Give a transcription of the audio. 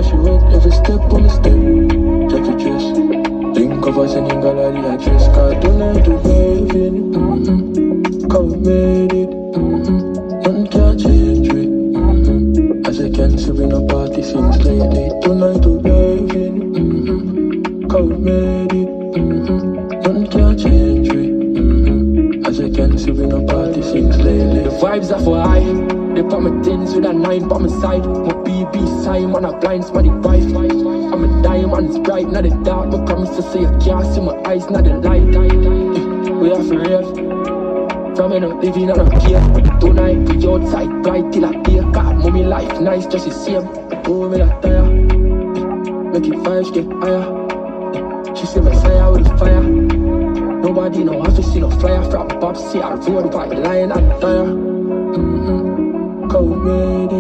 She went every step on the step. Check your dress. Think of us and in gallery address. Cause tonight to raving. Cause we made it. Nothing can change it. As I can see we no party since lately. Tonight to raving. Cause we made it. Nothing can change it. As I can see we no party since lately. The vibes are for high. They put my tins with a 9 by my side. My BB sign on a blind smarty vibe. I'm a diamond, it's bright, not the dark. But promise to say you can't see my eyes, not the light. We are for real. From me not living on a pier. Tonight we outside bright till I day. God, mommy life nice, just the same. Oh, me not tire. Make it vibes get higher. She say Messiah with the fire. Nobody know how to see no flyer from Bob. See I road by line and tire. Cause we made it.